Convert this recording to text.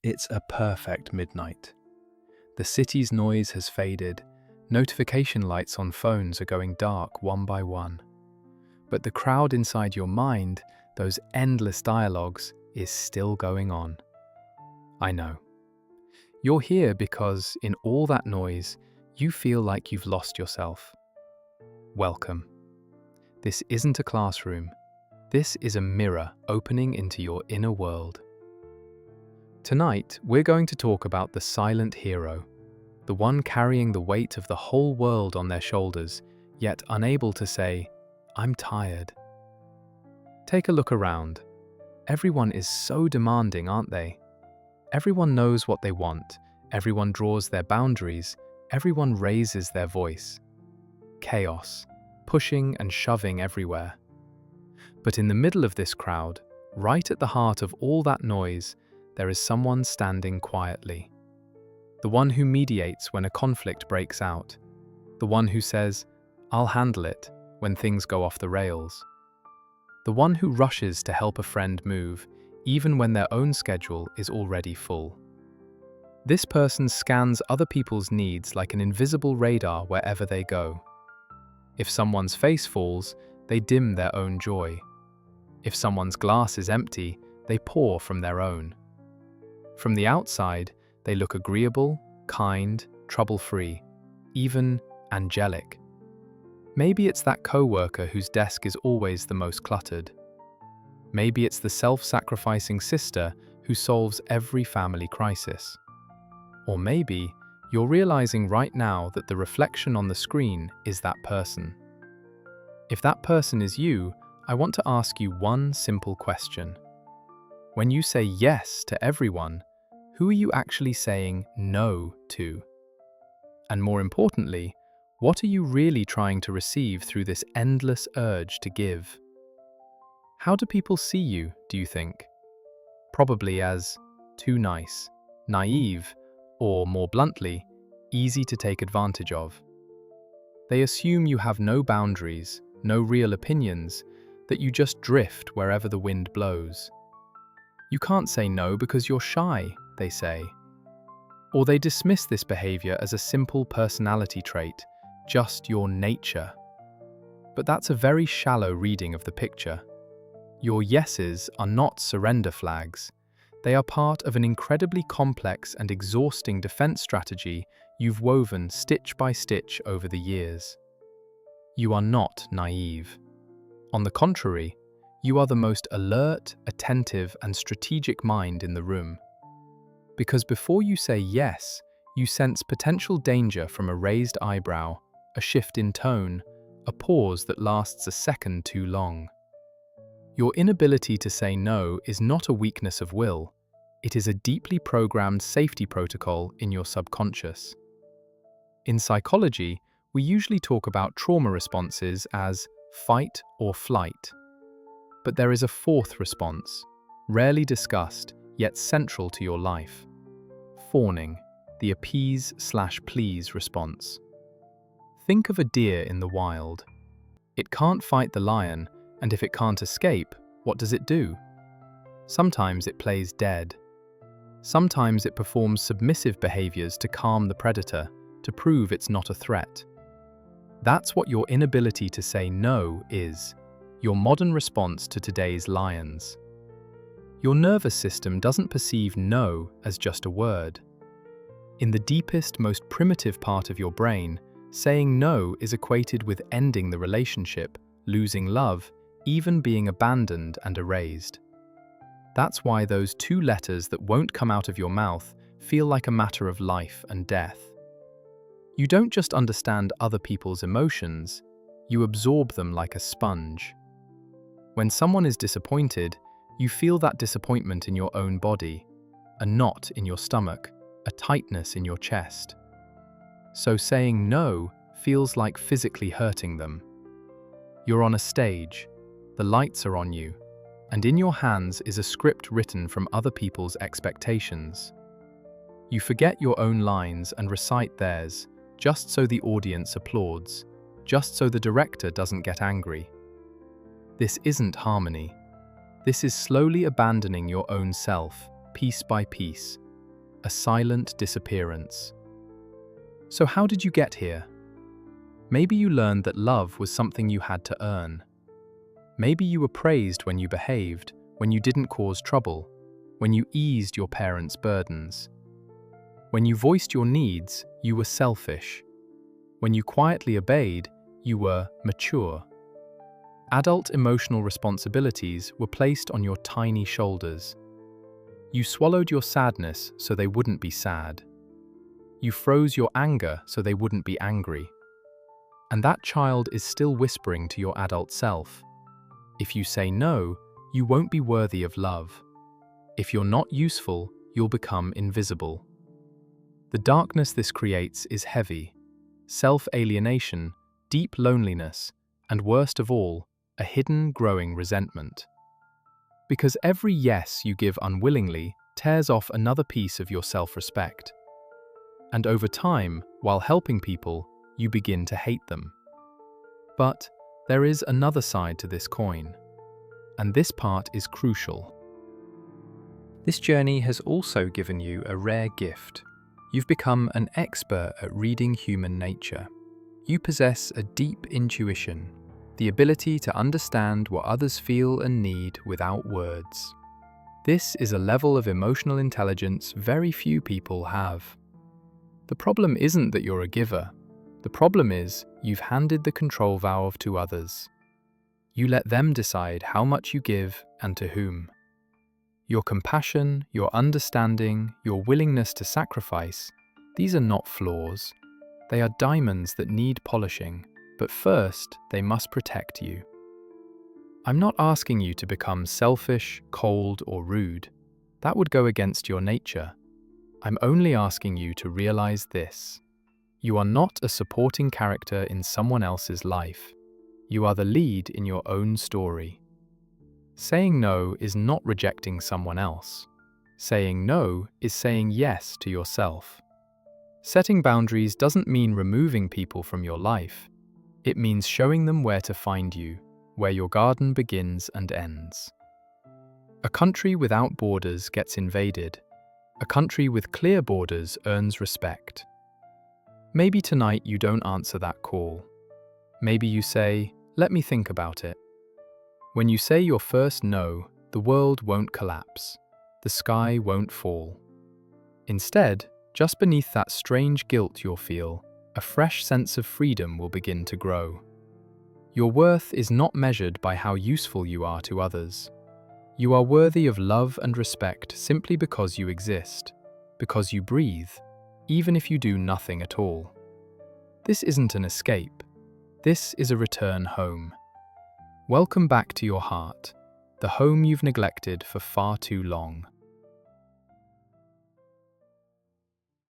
It's a perfect midnight. The city's noise has faded, notification lights on phones are going dark one by one. But the crowd inside your mind, those endless dialogues, is still going on. I know. You're here because, in all that noise, you feel like you've lost yourself. Welcome. This isn't a classroom. This is a mirror opening into your inner world. Tonight, we're going to talk about the silent hero, the one carrying the weight of the whole world on their shoulders, yet unable to say, "I'm tired." Take a look around. Everyone is so demanding, aren't they? Everyone knows what they want, everyone draws their boundaries, everyone raises their voice. Chaos, pushing and shoving everywhere. But in the middle of this crowd, right at the heart of all that noise, there is someone standing quietly. The one who mediates when a conflict breaks out. The one who says, "I'll handle it," when things go off the rails. The one who rushes to help a friend move, even when their own schedule is already full. This person scans other people's needs like an invisible radar wherever they go. If someone's face falls, they dim their own joy. If someone's glass is empty, they pour from their own. From the outside, they look agreeable, kind, trouble-free, even angelic. Maybe it's that coworker whose desk is always the most cluttered. Maybe it's the self-sacrificing sister who solves every family crisis. Or maybe you're realizing right now that the reflection on the screen is that person. If that person is you, I want to ask you one simple question. When you say yes to everyone, who are you actually saying no to? And more importantly, what are you really trying to receive through this endless urge to give? How do people see you, do you think? Probably as too nice, naive, or more bluntly, easy to take advantage of. They assume you have no boundaries, no real opinions, that you just drift wherever the wind blows. You can't say no because you're shy, they say. Or they dismiss this behavior as a simple personality trait, just your nature. But that's a very shallow reading of the picture. Your yeses are not surrender flags. They are part of an incredibly complex and exhausting defense strategy you've woven stitch by stitch over the years. You are not naive. On the contrary, you are the most alert, attentive, and strategic mind in the room. Because before you say yes, you sense potential danger from a raised eyebrow, a shift in tone, a pause that lasts a second too long. Your inability to say no is not a weakness of will. It is a deeply programmed safety protocol in your subconscious. In psychology, we usually talk about trauma responses as fight or flight. But there is a fourth response, rarely discussed, yet central to your life. Fawning, the appease/please response. Think of a deer in the wild. It can't fight the lion, and if it can't escape, what does it do? Sometimes it plays dead. Sometimes it performs submissive behaviors to calm the predator, to prove it's not a threat. That's what your inability to say no is, your modern response to today's lions. Your nervous system doesn't perceive no as just a word. In the deepest, most primitive part of your brain, saying no is equated with ending the relationship, losing love, even being abandoned and erased. That's why those two letters that won't come out of your mouth feel like a matter of life and death. You don't just understand other people's emotions, you absorb them like a sponge. When someone is disappointed, you feel that disappointment in your own body, a knot in your stomach, a tightness in your chest. So saying no feels like physically hurting them. You're on a stage, the lights are on you, and in your hands is a script written from other people's expectations. You forget your own lines and recite theirs, just so the audience applauds, just so the director doesn't get angry. This isn't harmony. This is slowly abandoning your own self, piece by piece, a silent disappearance. So how did you get here? Maybe you learned that love was something you had to earn. Maybe you were praised when you behaved, when you didn't cause trouble, when you eased your parents' burdens. When you voiced your needs, you were selfish. When you quietly obeyed, you were mature. Adult emotional responsibilities were placed on your tiny shoulders. You swallowed your sadness so they wouldn't be sad. You froze your anger so they wouldn't be angry. And that child is still whispering to your adult self. If you say no, you won't be worthy of love. If you're not useful, you'll become invisible. The darkness this creates is heavy. Self-alienation, deep loneliness, and worst of all, a hidden, growing resentment. Because every yes you give unwillingly tears off another piece of your self-respect. And over time, while helping people, you begin to hate them. But there is another side to this coin, and this part is crucial. This journey has also given you a rare gift. You've become an expert at reading human nature. You possess a deep intuition, the ability to understand what others feel and need without words. This is a level of emotional intelligence very few people have. The problem isn't that you're a giver. The problem is you've handed the control valve to others. You let them decide how much you give and to whom. Your compassion, your understanding, your willingness to sacrifice, these are not flaws. They are diamonds that need polishing, but first they must protect you. I'm not asking you to become selfish, cold, or rude. That would go against your nature. I'm only asking you to realize this. You are not a supporting character in someone else's life. You are the lead in your own story. Saying no is not rejecting someone else. Saying no is saying yes to yourself. Setting boundaries doesn't mean removing people from your life. It means showing them where to find you, where your garden begins and ends. A country without borders gets invaded. A country with clear borders earns respect. Maybe tonight you don't answer that call. Maybe you say, "Let me think about it." When you say your first no, the world won't collapse. The sky won't fall. Instead, just beneath that strange guilt you'll feel, a fresh sense of freedom will begin to grow. Your worth is not measured by how useful you are to others. You are worthy of love and respect simply because you exist, because you breathe, even if you do nothing at all. This isn't an escape. This is a return home. Welcome back to your heart, the home you've neglected for far too long.